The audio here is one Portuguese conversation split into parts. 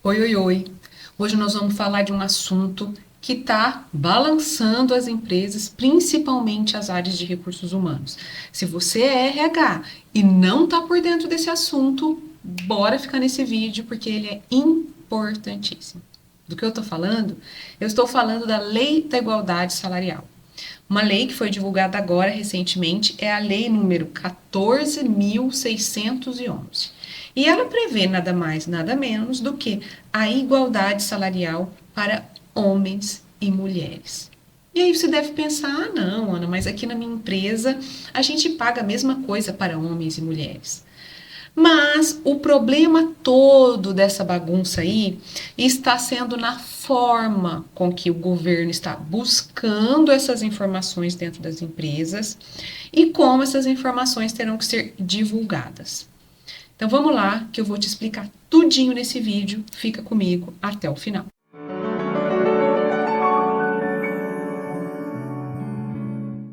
Oi, oi, oi. Hoje nós vamos falar de um assunto que está balançando as empresas, principalmente as áreas de recursos humanos. Se você é RH e não está por dentro desse assunto, bora ficar nesse vídeo porque ele é importantíssimo. Do que eu estou falando? Eu estou falando da Lei da Igualdade Salarial. Uma lei que foi divulgada agora recentemente é a Lei número 14.611. E ela prevê nada mais, nada menos do que a igualdade salarial para homens e mulheres. E aí você deve pensar, ah não, Ana, mas aqui na minha empresa a gente paga a mesma coisa para homens e mulheres. Mas o problema todo dessa bagunça aí está sendo na forma com que o governo está buscando essas informações dentro das empresas e como essas informações terão que ser divulgadas. Então vamos lá, que eu vou te explicar tudinho nesse vídeo. Fica comigo até o final.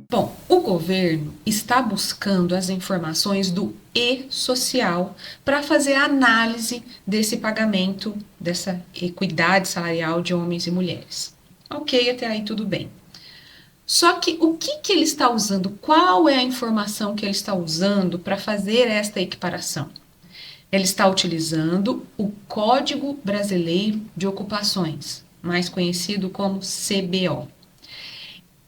Bom, o governo está buscando as informações do e-social para fazer a análise desse pagamento, dessa equidade salarial de homens e mulheres. Ok, até aí tudo bem. Só que o que ele está usando? Qual é a informação que ele está usando para fazer esta equiparação? Ele está utilizando o Código Brasileiro de Ocupações, mais conhecido como CBO.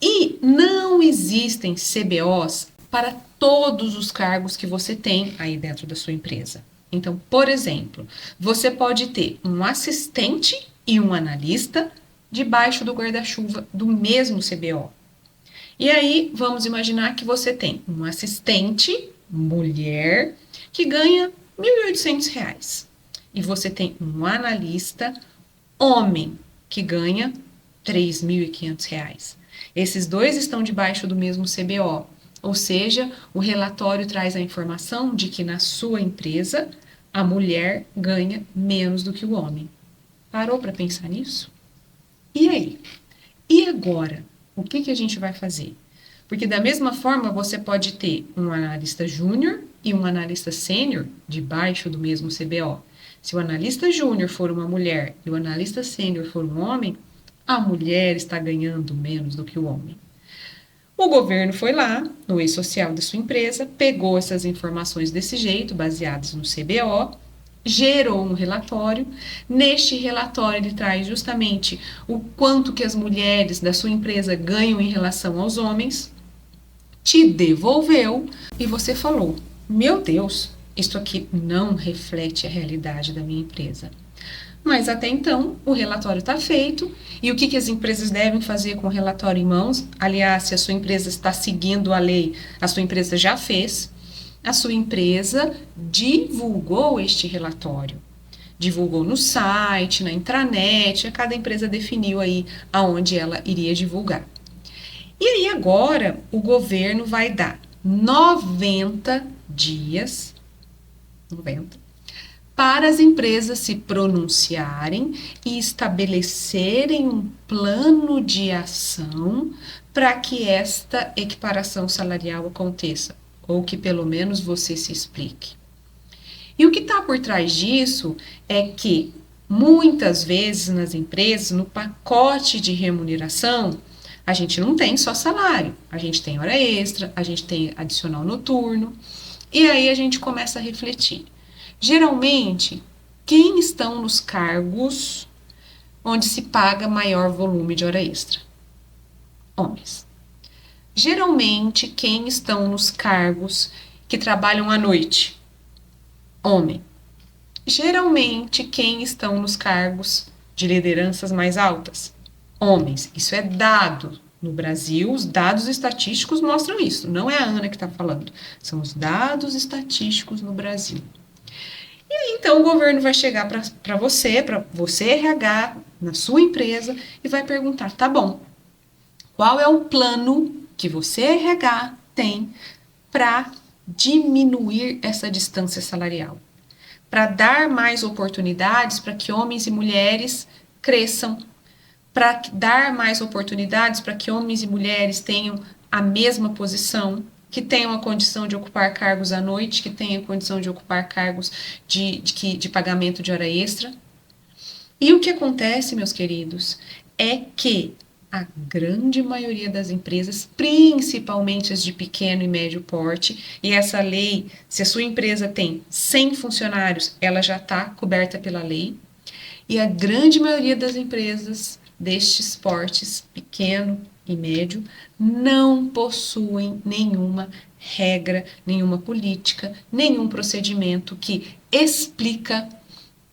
E não existem CBOs para todos os cargos que você tem aí dentro da sua empresa. Então, por exemplo, você pode ter um assistente e um analista debaixo do guarda-chuva do mesmo CBO. E aí, vamos imaginar que você tem um assistente, mulher, que ganha R$ 1.800. E você tem um analista, homem, que ganha R$ 3.500. Esses dois estão debaixo do mesmo CBO, ou seja, o relatório traz a informação de que na sua empresa a mulher ganha menos do que o homem. Parou para pensar nisso? E aí? E agora? O que a gente vai fazer? Porque da mesma forma você pode ter um analista júnior e um analista sênior debaixo do mesmo CBO. Se o analista júnior for uma mulher e o analista sênior for um homem, a mulher está ganhando menos do que o homem. O governo foi lá, no e-social da sua empresa, pegou essas informações desse jeito, baseadas no CBO, gerou um relatório. Neste relatório ele traz justamente o quanto que as mulheres da sua empresa ganham em relação aos homens, te devolveu e você falou: meu Deus, isso aqui não reflete a realidade da minha empresa. Mas até então, o relatório está feito. E o que as empresas devem fazer com o relatório em mãos? Aliás, se a sua empresa está seguindo a lei, a sua empresa já fez. A sua empresa divulgou este relatório. Divulgou no site, na intranet, cada empresa definiu aí aonde ela iria divulgar. E aí agora o governo vai dar 90 dias, 90, para as empresas se pronunciarem e estabelecerem um plano de ação para que esta equiparação salarial aconteça, ou que pelo menos você se explique. E o que está por trás disso é que muitas vezes nas empresas, no pacote de remuneração, a gente não tem só salário, a gente tem hora extra, a gente tem adicional noturno, e aí a gente começa a refletir. Geralmente, quem estão nos cargos onde se paga maior volume de hora extra? Homens. Geralmente, quem estão nos cargos que trabalham à noite? Homem. Geralmente, quem estão nos cargos de lideranças mais altas? Homens. Isso é dado no Brasil, os dados estatísticos mostram isso. Não é a Ana que está falando, são os dados estatísticos no Brasil. E aí, então, o governo vai chegar para você RH, na sua empresa, e vai perguntar: tá bom, qual é o plano que você RH tem para diminuir essa distância salarial? Para dar mais oportunidades para que homens e mulheres cresçam, para dar mais oportunidades para que homens e mulheres tenham a mesma posição, que tenham a condição de ocupar cargos à noite, que tenham a condição de ocupar cargos de pagamento de hora extra. E o que acontece, meus queridos, é que a grande maioria das empresas, principalmente as de pequeno e médio porte, e essa lei, se a sua empresa tem 100 funcionários, ela já está coberta pela lei, e a grande maioria das empresas destes portes, pequeno e médio, não possuem nenhuma regra, nenhuma política, nenhum procedimento que explica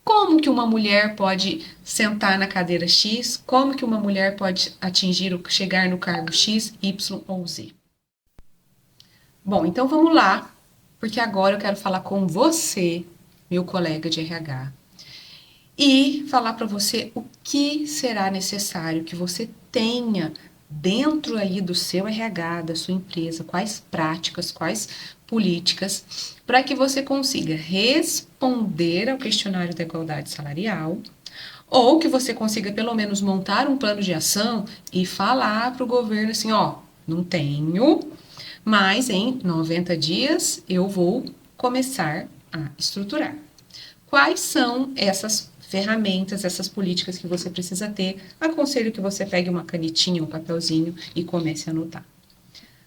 como que uma mulher pode sentar na cadeira X, como que uma mulher pode atingir ou chegar no cargo X, Y ou Z. Bom, então vamos lá, porque agora eu quero falar com você, meu colega de RH, e falar para você o que será necessário que você tenha dentro aí do seu RH, da sua empresa, quais práticas, quais políticas, para que você consiga responder ao questionário da igualdade salarial, ou que você consiga pelo menos montar um plano de ação e falar para o governo assim, ó, não tenho, mas em 90 dias eu vou começar a estruturar. Quais são essas ferramentas, essas políticas que você precisa ter? Aconselho que você pegue uma canetinha, um papelzinho e comece a anotar.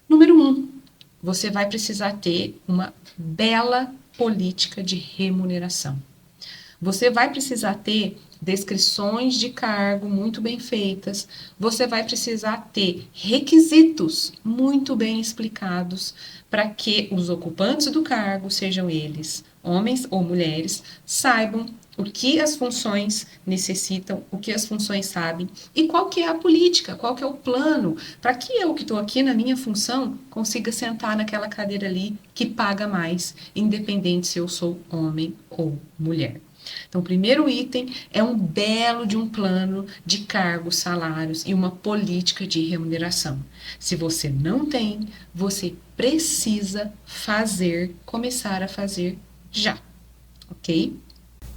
Número 1, você vai precisar ter uma bela política de remuneração. Você vai precisar ter descrições de cargo muito bem feitas, você vai precisar ter requisitos muito bem explicados para que os ocupantes do cargo, sejam eles homens ou mulheres, saibam o que as funções necessitam, o que as funções sabem e qual que é a política, qual que é o plano, para que eu que estou aqui na minha função consiga sentar naquela cadeira ali que paga mais, independente se eu sou homem ou mulher. Então, o primeiro item é um belo de um plano de cargos, salários e uma política de remuneração. Se você não tem, você precisa fazer, começar a fazer já, ok?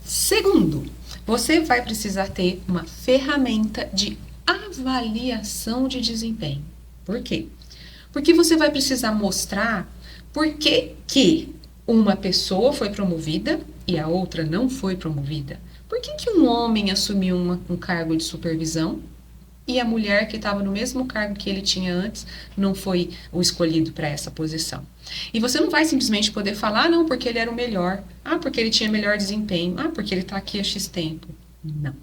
Segundo, você vai precisar ter uma ferramenta de avaliação de desempenho. Por quê? Porque você vai precisar mostrar por que uma pessoa foi promovida e a outra não foi promovida. Por que um homem assumiu um cargo de supervisão e a mulher que estava no mesmo cargo que ele tinha antes não foi o escolhido para essa posição? E você não vai simplesmente poder falar, não, porque ele era o melhor, porque ele tinha melhor desempenho, porque ele está aqui há X tempo. Não.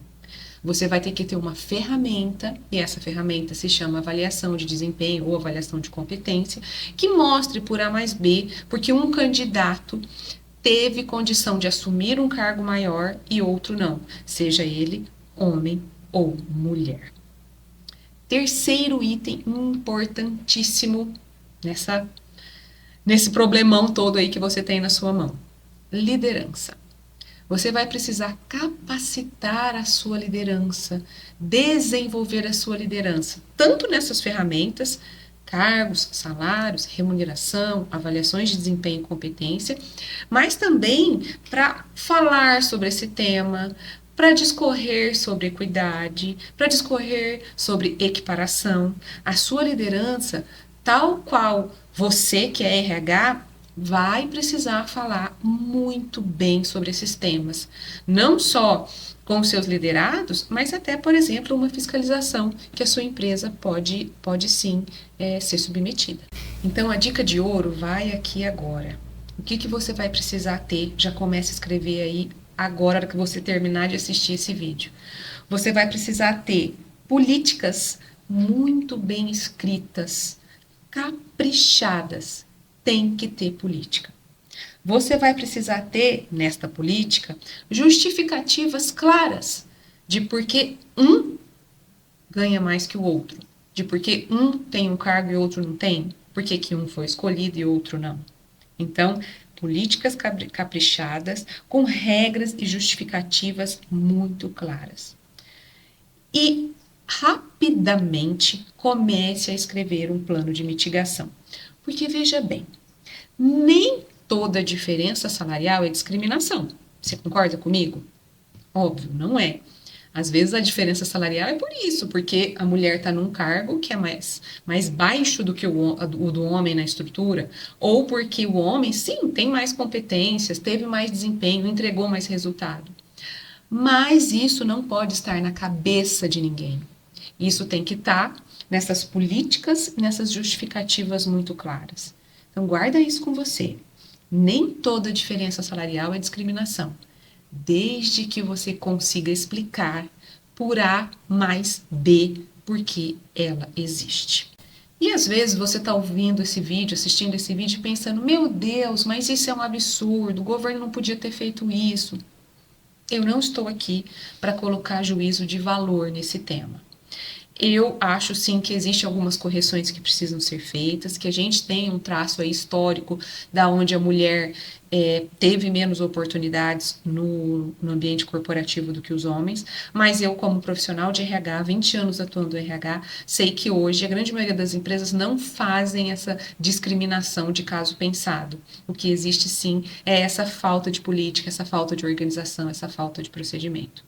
Você vai ter que ter uma ferramenta, e essa ferramenta se chama avaliação de desempenho ou avaliação de competência, que mostre por A mais B, porque um candidato teve condição de assumir um cargo maior e outro não, seja ele homem ou mulher. Terceiro item importantíssimo nesse problemão todo aí que você tem na sua mão: liderança. Você vai precisar capacitar a sua liderança, desenvolver a sua liderança, tanto nessas ferramentas, cargos, salários, remuneração, avaliações de desempenho e competência, mas também para falar sobre esse tema, para discorrer sobre equidade, para discorrer sobre equiparação. A sua liderança, tal qual você que é RH, vai precisar falar muito bem sobre esses temas. Não só com seus liderados, mas até, por exemplo, uma fiscalização que a sua empresa pode sim ser submetida. Então, a dica de ouro vai aqui agora. O que você vai precisar ter? Já comece a escrever aí agora que você terminar de assistir esse vídeo. Você vai precisar ter políticas muito bem escritas, caprichadas. Tem que ter política. Você vai precisar ter, nesta política, justificativas claras de por que um ganha mais que o outro, de por que um tem um cargo e o outro não tem, por que um foi escolhido e o outro não. Então, políticas caprichadas, com regras e justificativas muito claras. E, rapidamente, comece a escrever um plano de mitigação. Porque, veja bem, nem toda diferença salarial é discriminação. Você concorda comigo? Óbvio, não é. Às vezes a diferença salarial é por isso, porque a mulher está num cargo que é mais baixo do que o do homem na estrutura, ou porque o homem, sim, tem mais competências, teve mais desempenho, entregou mais resultado. Mas isso não pode estar na cabeça de ninguém. Isso tem que estar nessas políticas, nessas justificativas muito claras. Então, guarda isso com você. Nem toda diferença salarial é discriminação, desde que você consiga explicar por A mais B por que ela existe. E às vezes você está ouvindo esse vídeo, assistindo esse vídeo, pensando: meu Deus, mas isso é um absurdo, o governo não podia ter feito isso. Eu não estou aqui para colocar juízo de valor nesse tema. Eu acho sim que existem algumas correções que precisam ser feitas, que a gente tem um traço aí histórico da onde a mulher teve menos oportunidades no ambiente corporativo do que os homens, mas eu, como profissional de RH, 20 anos atuando no RH, sei que hoje a grande maioria das empresas não fazem essa discriminação de caso pensado. O que existe sim é essa falta de política, essa falta de organização, essa falta de procedimento.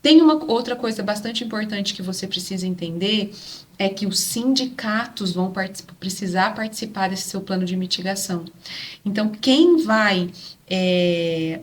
Tem uma outra coisa bastante importante que você precisa entender, é que os sindicatos vão precisar participar desse seu plano de mitigação. Então, quem vai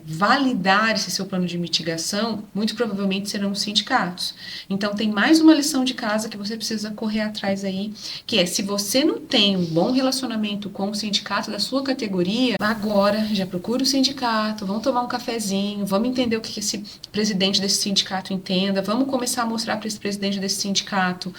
validar esse seu plano de mitigação, muito provavelmente serão os sindicatos. Então, tem mais uma lição de casa que você precisa correr atrás aí, que é: se você não tem um bom relacionamento com o sindicato da sua categoria, agora já procura o sindicato, vamos tomar um cafezinho, vamos entender o que esse presidente desse sindicato entenda, vamos começar a mostrar para esse presidente desse sindicato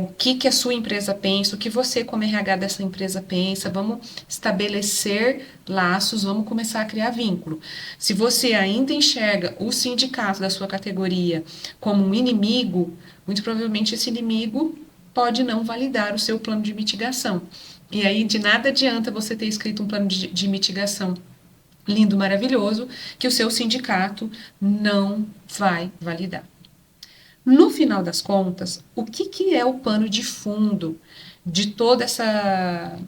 o que a sua empresa pensa, o que você, como RH dessa empresa, pensa, vamos estabelecer laços, vamos começar a criar vínculo. Se você ainda enxerga o sindicato da sua categoria como um inimigo, muito provavelmente esse inimigo pode não validar o seu plano de mitigação. E aí de nada adianta você ter escrito um plano de mitigação lindo, maravilhoso, que o seu sindicato não vai validar. No final das contas, o que é o pano de fundo de toda essa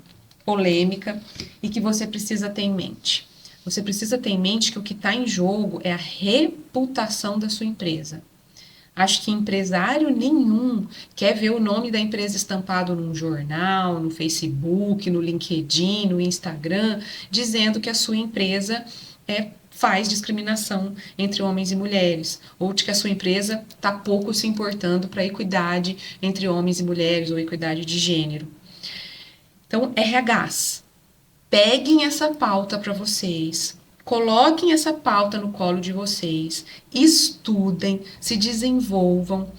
polêmica e que você precisa ter em mente? Você precisa ter em mente que o que está em jogo é a reputação da sua empresa. Acho que empresário nenhum quer ver o nome da empresa estampado num jornal, no Facebook, no LinkedIn, no Instagram, dizendo que a sua empresa faz discriminação entre homens e mulheres, ou de que a sua empresa está pouco se importando para a equidade entre homens e mulheres, ou equidade de gênero. Então, RHs, peguem essa pauta para vocês, coloquem essa pauta no colo de vocês, estudem, se desenvolvam,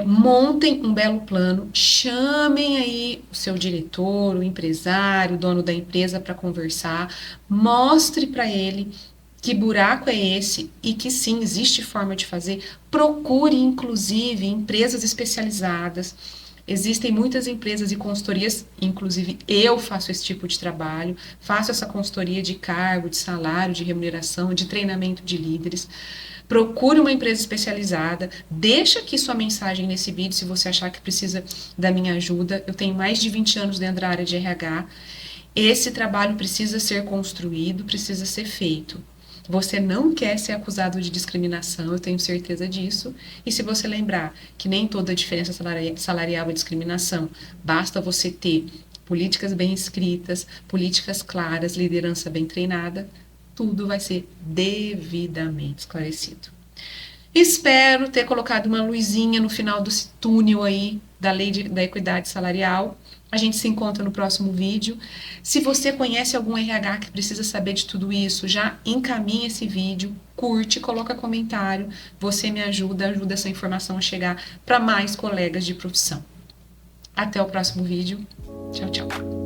montem um belo plano, chamem aí o seu diretor, o empresário, o dono da empresa para conversar, mostre para ele que buraco é esse e que sim, existe forma de fazer. Procure, inclusive, empresas especializadas. Existem muitas empresas e consultorias, inclusive eu faço esse tipo de trabalho, faço essa consultoria de cargo, de salário, de remuneração, de treinamento de líderes. Procure uma empresa especializada, deixa aqui sua mensagem nesse vídeo se você achar que precisa da minha ajuda. Eu tenho mais de 20 anos dentro da área de RH. Esse trabalho precisa ser construído, precisa ser feito. Você não quer ser acusado de discriminação, eu tenho certeza disso. E se você lembrar que nem toda diferença salarial é discriminação, basta você ter políticas bem escritas, políticas claras, liderança bem treinada, tudo vai ser devidamente esclarecido. Espero ter colocado uma luzinha no final do túnel aí da lei da equidade salarial. A gente se encontra no próximo vídeo. Se você conhece algum RH que precisa saber de tudo isso, já encaminha esse vídeo, curte, coloca comentário. Você me ajuda essa informação a chegar para mais colegas de profissão. Até o próximo vídeo. Tchau, tchau.